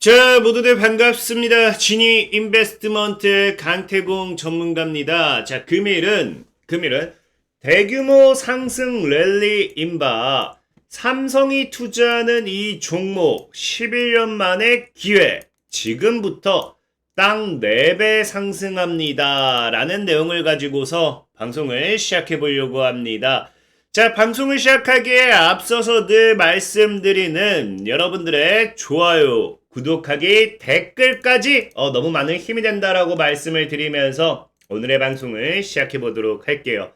자, 모두들 반갑습니다. 진이 인베스트먼트 강태공 전문가입니다. 자, 금일은 대규모 상승 랠리 인바 삼성이 투자하는 이 종목 11년 만의 기회, 지금부터 땅 4배 상승합니다 라는 내용을 가지고서 방송을 시작해 보려고 합니다. 자, 방송을 시작하기에 앞서서 늘 말씀드리는 여러분들의 좋아요, 구독하기, 댓글까지 너무 많은 힘이 된다라고 말씀을 드리면서 오늘의 방송을 시작해 보도록 할게요.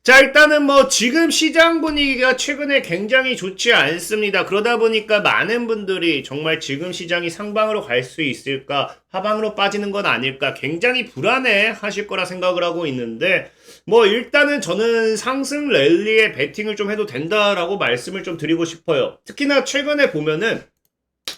자, 일단은 지금 시장 분위기가 최근에 굉장히 좋지 않습니다. 그러다 보니까 많은 분들이 정말 지금 시장이 상방으로 갈 수 있을까, 하방으로 빠지는 건 아닐까 굉장히 불안해 하실 거라 생각을 하고 있는데, 일단은 저는 상승 랠리에 베팅을 좀 해도 된다라고 말씀을 좀 드리고 싶어요. 특히나 최근에 보면은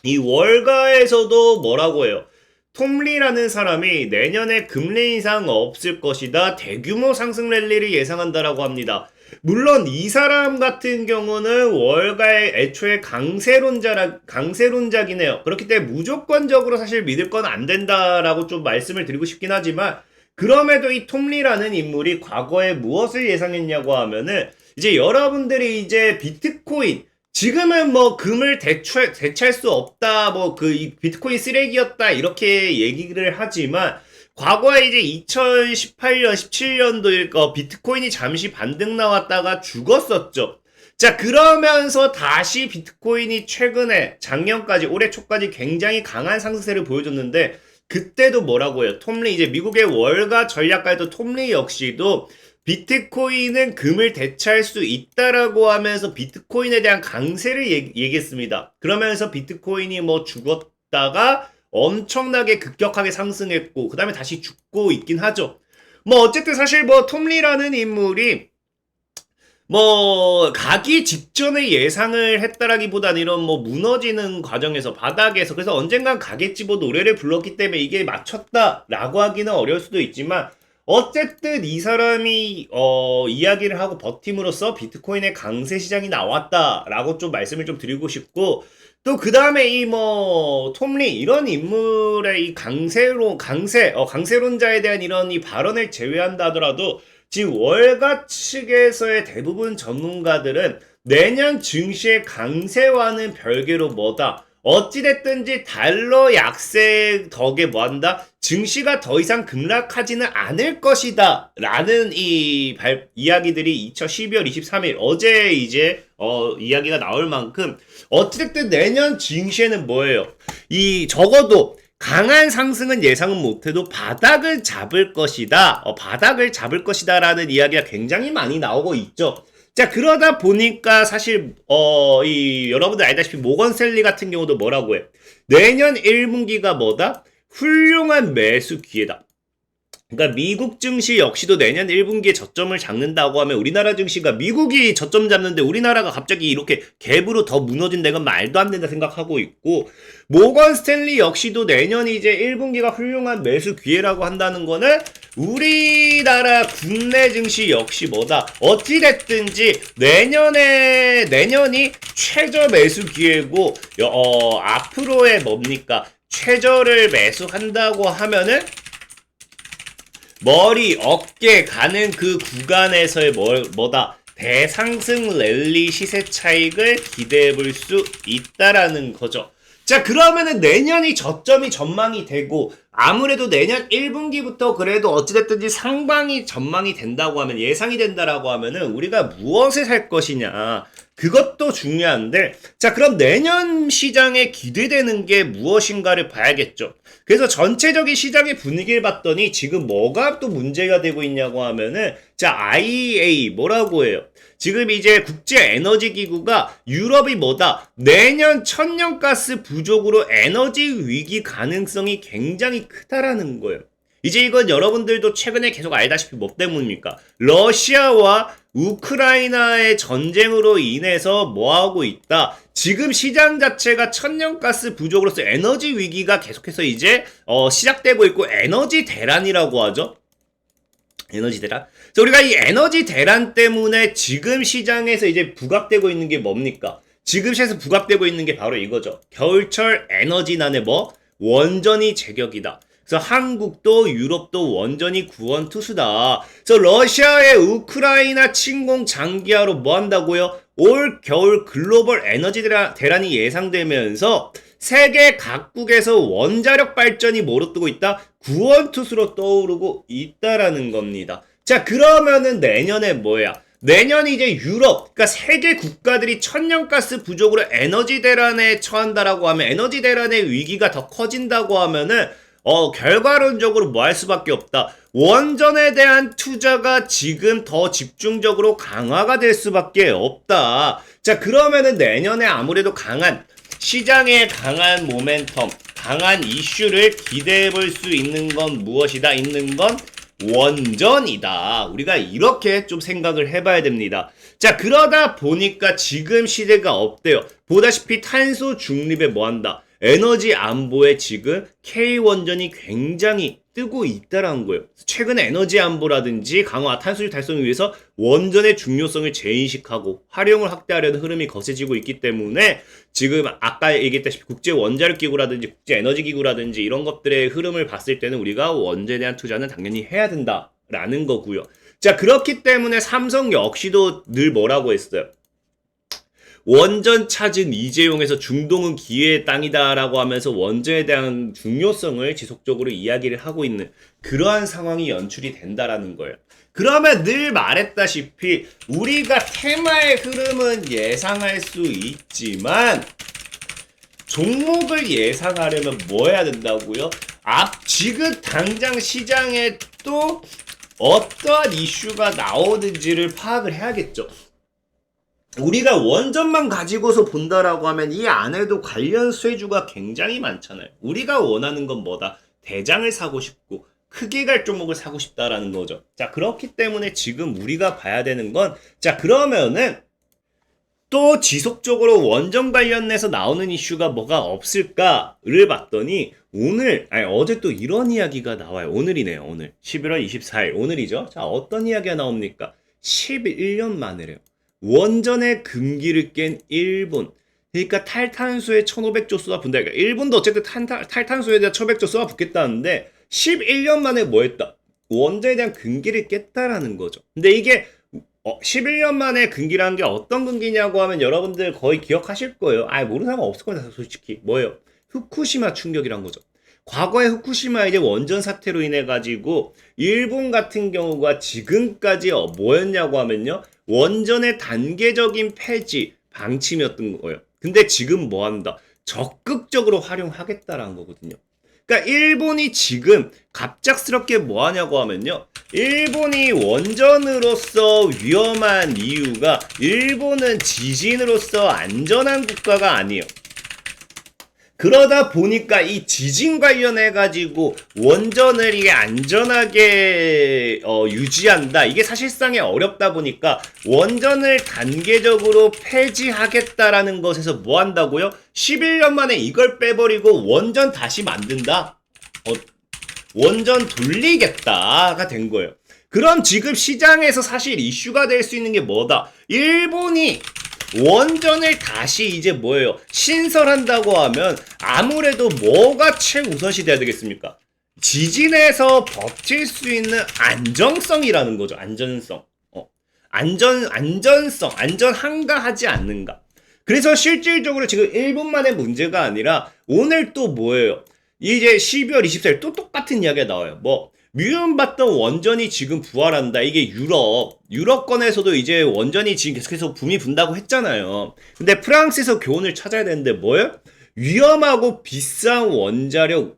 이 월가에서도 뭐라고 해요? 톰리라는 사람이 내년에 금리 인상 없을 것이다, 대규모 상승 랠리를 예상한다라고 합니다. 물론 이 사람 같은 경우는 월가의 애초에 강세론자긴 해요. 그렇기 때문에 무조건적으로 사실 믿을 건 안 된다라고 좀 말씀을 드리고 싶긴 하지만, 그럼에도 이 톰리라는 인물이 과거에 무엇을 예상했냐고 하면은, 이제 여러분들이 이제 비트코인, 지금은 금을 대체할 수 없다, 이 비트코인 쓰레기였다, 이렇게 얘기를 하지만, 과거에 이제 2018년, 17년도 비트코인이 잠시 반등 나왔다가 죽었었죠. 자, 그러면서 다시 비트코인이 최근에, 작년까지, 올해 초까지 굉장히 강한 상승세를 보여줬는데, 그때도 뭐라고 해요? 톰리, 이제 미국의 월가 전략가였던 톰리 역시도 비트코인은 금을 대체할 수 있다라고 하면서 비트코인에 대한 강세를 얘기했습니다. 그러면서 비트코인이 죽었다가 엄청나게 급격하게 상승했고, 그 다음에 다시 죽고 있긴 하죠. 어쨌든 사실 톰리라는 인물이 가기 직전에 예상을 했다라기보다는 이런 무너지는 과정에서, 바닥에서, 그래서 언젠간 가겠지 노래를 불렀기 때문에 이게 맞췄다라고 하기는 어려울 수도 있지만, 어쨌든 이 사람이 이야기를 하고 버팀으로써 비트코인의 강세 시장이 나왔다라고 좀 말씀을 좀 드리고 싶고, 또 그 다음에 이 톰리 이런 인물의 이 강세론자에 대한 이런 이 발언을 제외한다 하더라도, 지금 월가 측에서의 대부분 전문가들은 내년 증시의 강세와는 별개로 어찌됐든지 달러 약세 덕에 뭐한다? 증시가 더 이상 급락하지는 않을 것이다 라는 이야기들이 12월 23일 어제 이제 이야기가 나올 만큼, 어찌됐든 내년 증시에는 뭐예요? 적어도 강한 상승은 예상은 못해도 바닥을 잡을 것이다. 바닥을 잡을 것이다 라는 이야기가 굉장히 많이 나오고 있죠. 자, 그러다 보니까 사실 여러분들 알다시피 모건스탠리 같은 경우도 뭐라고 해? 내년 1분기가 훌륭한 매수 기회다. 그러니까 미국 증시 역시도 내년 1분기에 저점을 잡는다고 하면, 우리나라 증시가 미국이 저점 잡는데 우리나라가 갑자기 이렇게 갭으로 더 무너진다는 건 말도 안 된다 생각하고 있고, 모건 스탠리 역시도 내년 이제 1분기가 훌륭한 매수 기회라고 한다는 거는 우리나라 국내 증시 역시 어찌됐든지 내년이 최저 매수 기회고, 앞으로의 최저를 매수한다고 하면은 머리, 어깨 가는 그 구간에서의 대상승 랠리 시세 차익을 기대해 볼 수 있다라는 거죠. 자, 그러면은 내년이 저점이 전망이 되고, 아무래도 내년 1분기부터 그래도 어찌됐든지 상방이 전망이 된다고 하면, 예상이 된다라고 하면은 우리가 무엇을 살 것이냐, 그것도 중요한데, 자, 그럼 내년 시장에 기대되는 게 무엇인가를 봐야겠죠. 그래서 전체적인 시장의 분위기를 봤더니 지금 뭐가 또 문제가 되고 있냐고 하면은, 자, IEA 뭐라고 해요? 지금 이제 국제에너지기구가 유럽이 내년 천연가스 부족으로 에너지 위기 가능성이 굉장히 크다라는 거예요. 이제 이건 여러분들도 최근에 계속 알다시피 뭐 때문입니까? 러시아와 우크라이나의 전쟁으로 인해서 뭐하고 있다? 지금 시장 자체가 천연가스 부족으로서 에너지 위기가 계속해서 이제 시작되고 있고, 에너지 대란이라고 하죠. 에너지 대란. 그래서 우리가 이 에너지 대란 때문에 지금 시장에서 이제 부각되고 있는 게 뭡니까? 지금 시에서 부각되고 있는 게 바로 이거죠. 겨울철 에너지난에 뭐? 원전이 제격이다. 그래서 한국도 유럽도 원전이 구원투수다. 그래서 러시아의 우크라이나 침공 장기화로 뭐 한다고요? 올 겨울 글로벌 에너지 대란이 예상되면서 세계 각국에서 원자력 발전이 뭐로 뜨고 있다? 구원투수로 떠오르고 있다라는 겁니다. 자, 그러면은 내년에 뭐야? 내년이 이제 유럽, 그러니까 세계 국가들이 천연가스 부족으로 에너지 대란에 처한다라고 하면, 에너지 대란의 위기가 더 커진다고 하면은 결과론적으로 뭐 할 수밖에 없다. 원전에 대한 투자가 지금 더 집중적으로 강화가 될 수밖에 없다. 자, 그러면은 내년에 아무래도 시장의 강한 모멘텀, 강한 이슈를 기대해 볼 수 있는 건 무엇이다? 있는 건 원전이다. 우리가 이렇게 좀 생각을 해봐야 됩니다. 자, 그러다 보니까 지금 시대가 없대요. 보다시피 탄소 중립에 뭐한다? 에너지 안보에 지금 K원전이 굉장히 뜨고 있다라는 거예요. 최근에 에너지 안보라든지 강화 탄소중 달성을 위해서 원전의 중요성을 재인식하고 활용을 확대하려는 흐름이 거세지고 있기 때문에 지금 아까 얘기했다시피 국제원자력기구라든지 국제에너지기구라든지 이런 것들의 흐름을 봤을 때는 우리가 원전에 대한 투자는 당연히 해야 된다라는 거고요. 자, 그렇기 때문에 삼성 역시도 늘 뭐라고 했어요? 원전 찾은 이재용에서 중동은 기회의 땅이다라고 하면서 원전에 대한 중요성을 지속적으로 이야기를 하고 있는 그러한 상황이 연출이 된다라는 거예요. 그러면 늘 말했다시피 우리가 테마의 흐름은 예상할 수 있지만 종목을 예상하려면 뭐 해야 된다고요? 지금 당장 시장에 또 어떠한 이슈가 나오는지를 파악을 해야겠죠. 우리가 원전만 가지고서 본다라고 하면 이 안에도 관련 수혜주가 굉장히 많잖아요. 우리가 원하는 건 뭐다? 대장을 사고 싶고 크게 갈 종목을 사고 싶다라는 거죠. 자, 그렇기 때문에 지금 우리가 봐야 되는 건, 자, 그러면은 또 지속적으로 원전 관련해서 나오는 이슈가 뭐가 없을까를 봤더니 어제 또 이런 이야기가 나와요. 오늘이네요. 오늘 11월 24일 오늘이죠. 자, 어떤 이야기가 나옵니까? 11년 만에래요. 원전의 금기를 깬 일본. 그러니까 탈탄소에 1500조 쏟아붓는다. 그러니까 일본도 어쨌든 탈탄소에 대한 1500조 쏟아붓겠다는데 11년 만에 뭐 했다? 원전에 대한 금기를 깼다라는 거죠. 근데 이게 11년 만에 금기라는 게 어떤 금기냐고 하면 여러분들 거의 기억하실 거예요. 모르는 사람 없을 거예요, 솔직히. 뭐예요? 후쿠시마 충격이란 거죠. 과거에 후쿠시마 이제 원전 사태로 인해 가지고 일본 같은 경우가 지금까지 뭐였냐고 하면요, 원전의 단계적인 폐지 방침이었던 거예요. 근데 지금 뭐 한다? 적극적으로 활용하겠다라는 거거든요. 그러니까 일본이 지금 갑작스럽게 뭐 하냐고 하면요, 일본이 원전으로서 위험한 이유가 일본은 지진으로서 안전한 국가가 아니에요. 그러다 보니까 이 지진 관련해 가지고 원전을 이게 안전하게 유지한다. 이게 사실상에 어렵다 보니까 원전을 단계적으로 폐지하겠다라는 것에서 뭐 한다고요? 11년 만에 이걸 빼버리고 원전 다시 만든다. 원전 돌리겠다가 된 거예요. 그럼 지금 시장에서 사실 이슈가 될 수 있는 게 뭐다? 일본이 원전을 다시 이제 뭐예요? 신설한다고 하면 아무래도 뭐가 최우선시 돼야 되겠습니까? 지진에서 버틸 수 있는 안정성이라는 거죠. 안전성. 안전성. 안전한가 하지 않는가. 그래서 실질적으로 지금 일본만의 문제가 아니라 오늘 또 뭐예요? 이제 12월 24일 또 똑같은 이야기가 나와요. 미움받던 원전이 지금 부활한다. 이게 유럽권에서도 이제 원전이 지금 계속해서 붐이 분다고 했잖아요. 근데 프랑스에서 교훈을 찾아야 되는데 뭐예요? 위험하고 비싼 원자력.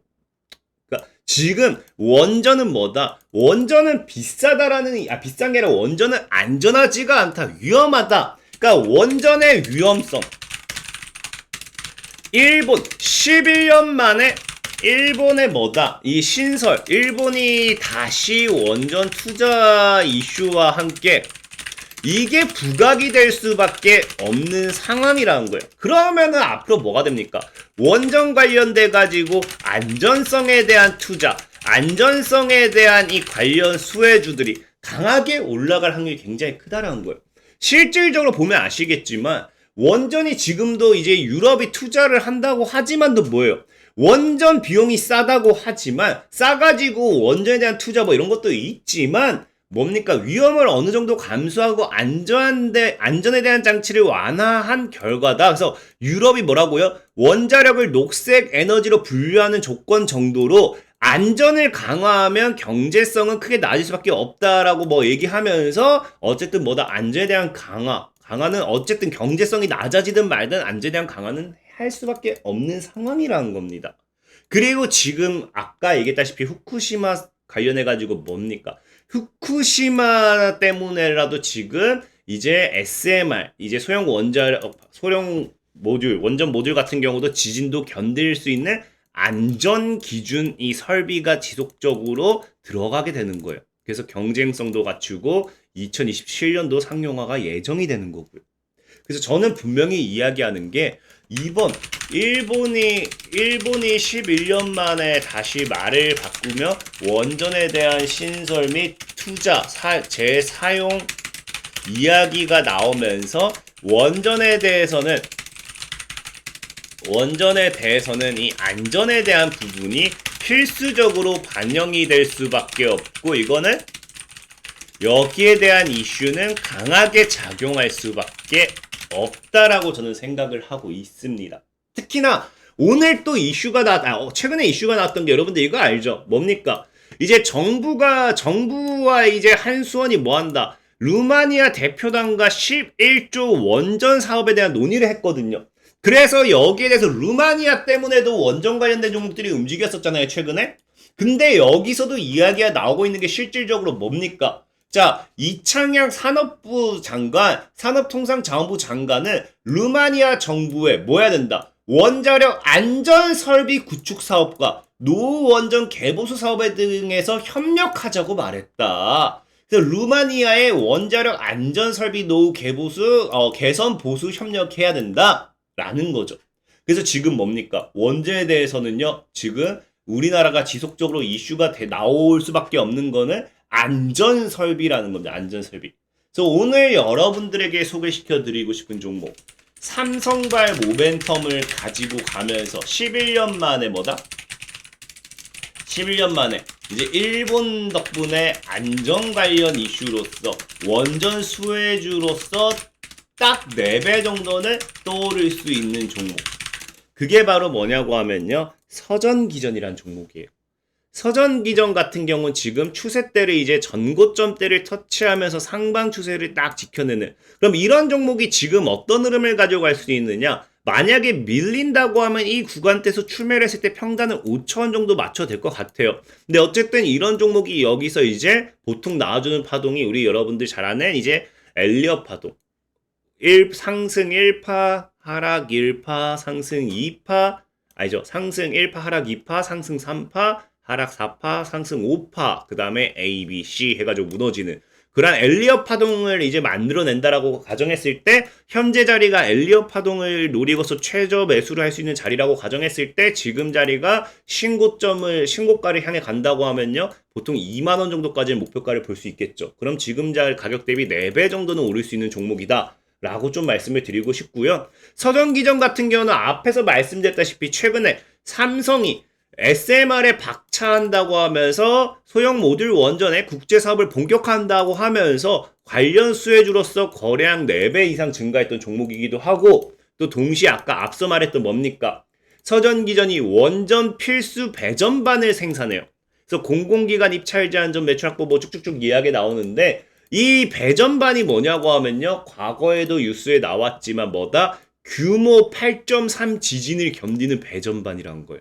그러니까 지금 원전은 뭐다? 원전은 비싸다라는, 비싼 게 아니라 원전은 안전하지가 않다. 위험하다. 그러니까 원전의 위험성. 일본 11년 만에 일본의 뭐다? 이 신설, 일본이 다시 원전 투자 이슈와 함께 이게 부각이 될 수밖에 없는 상황이라는 거예요. 그러면은 앞으로 뭐가 됩니까? 원전 관련돼 가지고 안전성에 대한 투자, 안전성에 대한 이 관련 수혜주들이 강하게 올라갈 확률이 굉장히 크다라는 거예요. 실질적으로 보면 아시겠지만 원전이 지금도 이제 유럽이 투자를 한다고 하지만도 뭐예요? 원전 비용이 싸다고 하지만 싸가지고 원전에 대한 투자 뭐 이런 것도 있지만 뭡니까? 위험을 어느 정도 감수하고 안전에 대한 장치를 완화한 결과다. 그래서 유럽이 뭐라고요? 원자력을 녹색 에너지로 분류하는 조건 정도로 안전을 강화하면 경제성은 크게 나아질 수밖에 없다라고 뭐 얘기하면서 어쨌든 뭐다 안전에 대한 강화는 어쨌든 경제성이 낮아지든 말든 안전에 대한 강화는 할 수밖에 없는 상황이라는 겁니다. 그리고 지금 아까 얘기했다시피 후쿠시마 관련해가지고 뭡니까? 후쿠시마 때문에라도 지금 이제 SMR, 이제 소형 모듈, 원전 모듈 같은 경우도 지진도 견딜 수 있는 안전 기준 이 설비가 지속적으로 들어가게 되는 거예요. 그래서 경쟁성도 갖추고 2027년도 상용화가 예정이 되는 거고요. 그래서 저는 분명히 이야기하는 게 이번 일본이 11년 만에 다시 말을 바꾸며 원전에 대한 신설 및 투자, 재사용 이야기가 나오면서 원전에 대해서는 이 안전에 대한 부분이 필수적으로 반영이 될 수밖에 없고 이거는 여기에 대한 이슈는 강하게 작용할 수밖에 없다라고 저는 생각을 하고 있습니다. 특히나 오늘 또 최근에 이슈가 나왔던 게 여러분들 이거 알죠? 뭡니까? 이제 정부와 이제 한수원이 뭐 한다? 루마니아 대표단과 11조 원전 사업에 대한 논의를 했거든요. 그래서 여기에 대해서 루마니아 때문에도 원전 관련된 종목들이 움직였었잖아요, 최근에. 근데 여기서도 이야기가 나오고 있는 게 실질적으로 뭡니까? 자, 이창양 산업통상자원부 장관은 루마니아 정부에 뭐 해야 된다? 원자력 안전설비 구축 사업과 노후 원전 개보수 사업에 등에서 협력하자고 말했다. 그래서 루마니아의 원자력 안전설비 노후 개선 보수 협력해야 된다. 라는 거죠. 그래서 지금 뭡니까? 원전에 대해서는요, 지금 우리나라가 지속적으로 이슈가 나올 수밖에 없는 거는 안전설비라는 겁니다. 안전설비. 그래서 오늘 여러분들에게 소개시켜드리고 싶은 종목. 삼성발 모멘텀을 가지고 가면서 11년 만에 이제 일본 덕분에 안전 관련 이슈로서 원전 수혜주로서 딱 4배 정도는 떠오를 수 있는 종목. 그게 바로 뭐냐고 하면요. 서전기전이란 종목이에요. 서전기전 같은 경우는 지금 추세대를 이제 전고점대를 터치하면서 상방 추세를 딱 지켜내는. 그럼 이런 종목이 지금 어떤 흐름을 가져갈 수 있느냐? 만약에 밀린다고 하면 이 구간대에서 출매를 했을 때 평단은 5,000원 정도 맞춰도 될 것 같아요. 근데 어쨌든 이런 종목이 여기서 이제 보통 나와주는 파동이 우리 여러분들 잘 아는 이제 엘리엇 파동. 상승 1파, 하락 1파, 상승 2파, 상승 1파, 하락 2파, 상승 3파, 하락 4파, 상승 5파, 그 다음에 A, B, C 해가지고 무너지는 그런 엘리엇 파동을 이제 만들어낸다라고 가정했을 때 현재 자리가 엘리엇 파동을 노리고서 최저 매수를 할 수 있는 자리라고 가정했을 때 지금 자리가 신고가를 향해 간다고 하면요 보통 2만원 정도까지는 목표가를 볼 수 있겠죠. 그럼 지금 자리 가격 대비 4배 정도는 오를 수 있는 종목이다 라고 좀 말씀을 드리고 싶고요. 서전기전 같은 경우는 앞에서 말씀드렸다시피 최근에 삼성이 SMR에 박차한다고 하면서 소형 모듈 원전의 국제사업을 본격화한다고 하면서 관련 수혜주로서 거래량 4배 이상 증가했던 종목이기도 하고 또 동시에 아까 앞서 말했던 뭡니까? 서전기전이 원전 필수 배전반을 생산해요. 그래서 공공기관 입찰 제한전 매출 확보 뭐 쭉쭉쭉 이야기 나오는데 이 배전반이 뭐냐고 하면요. 과거에도 뉴스에 나왔지만 규모 8.3 지진을 견디는 배전반이라는 거예요.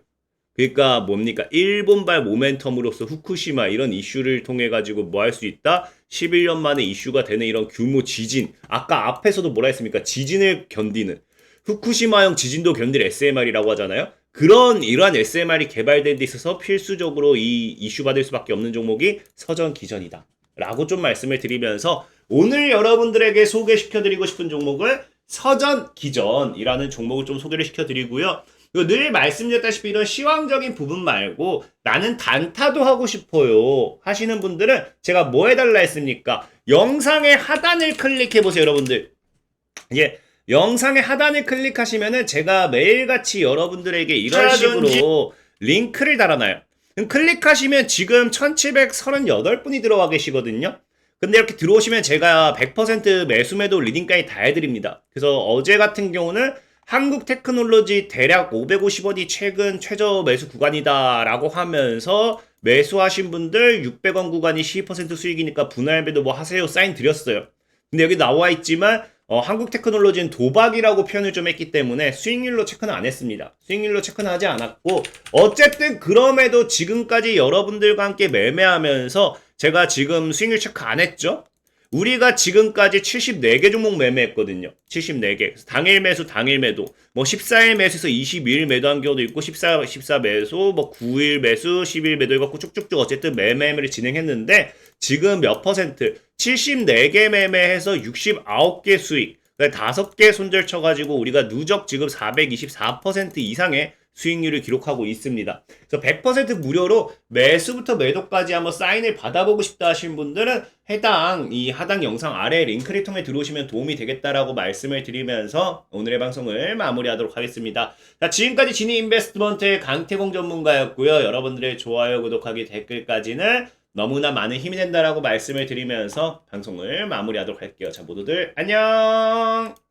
그러니까 뭡니까? 일본발 모멘텀으로서 후쿠시마 이런 이슈를 통해 가지고 뭐 할 수 있다? 11년 만에 이슈가 되는 이런 규모 지진. 아까 앞에서도 뭐라 했습니까? 지진을 견디는 후쿠시마형 지진도 견딜 SMR이라고 하잖아요. 이러한 SMR이 개발된 데 있어서 필수적으로 이 이슈 받을 수밖에 없는 종목이 서전기전이다. 라고 좀 말씀을 드리면서 오늘 여러분들에게 소개시켜드리고 싶은 종목을 서전기전이라는 종목을 좀 소개를 시켜드리고요. 늘 말씀드렸다시피 이런 시황적인 부분 말고 나는 단타도 하고 싶어요 하시는 분들은 제가 뭐 해달라 했습니까? 영상의 하단을 클릭해보세요. 여러분들 이게 영상의 하단을 클릭하시면은 제가 매일같이 여러분들에게 이런 식으로 링크를 달아놔요. 그럼 클릭하시면 지금 1738분이 들어와 계시거든요. 근데 이렇게 들어오시면 제가 100% 매수매도 리딩까지 다 해드립니다. 그래서 어제 같은 경우는 한국 테크놀로지 대략 550원이 최근 최저 매수 구간이다라고 하면서 매수하신 분들 600원 구간이 12% 수익이니까 분할매도 뭐 하세요 사인 드렸어요. 근데 여기 나와 있지만 한국 테크놀로지는 도박이라고 표현을 좀 했기 때문에 수익률로 체크는 안 했습니다. 수익률로 체크는 하지 않았고 어쨌든 그럼에도 지금까지 여러분들과 함께 매매하면서 제가 지금 수익률 체크 안 했죠? 우리가 지금까지 74개 종목 매매했거든요. 74개. 그래서 당일 매수, 당일 매도. 뭐 14일 매수에서 22일 매도한 경우도 있고 14 매수, 뭐 9일 매수, 10일 매도 해갖고 쭉쭉쭉 어쨌든 매매를 진행했는데 지금 몇 퍼센트? 74개 매매해서 69개 수익. 그러니까 5개 손절 쳐가지고 우리가 누적 지금 424% 이상의 수익률을 기록하고 있습니다. 그래서 100% 무료로 매수부터 매도까지 한번 사인을 받아보고 싶다 하시는 분들은 해당 이 하단 영상 아래 링크를 통해 들어오시면 도움이 되겠다라고 말씀을 드리면서 오늘의 방송을 마무리하도록 하겠습니다. 자, 지금까지 지니 인베스트먼트의 강태공 전문가였고요. 여러분들의 좋아요, 구독하기, 댓글까지는 너무나 많은 힘이 된다라고 말씀을 드리면서 방송을 마무리하도록 할게요. 자, 모두들 안녕!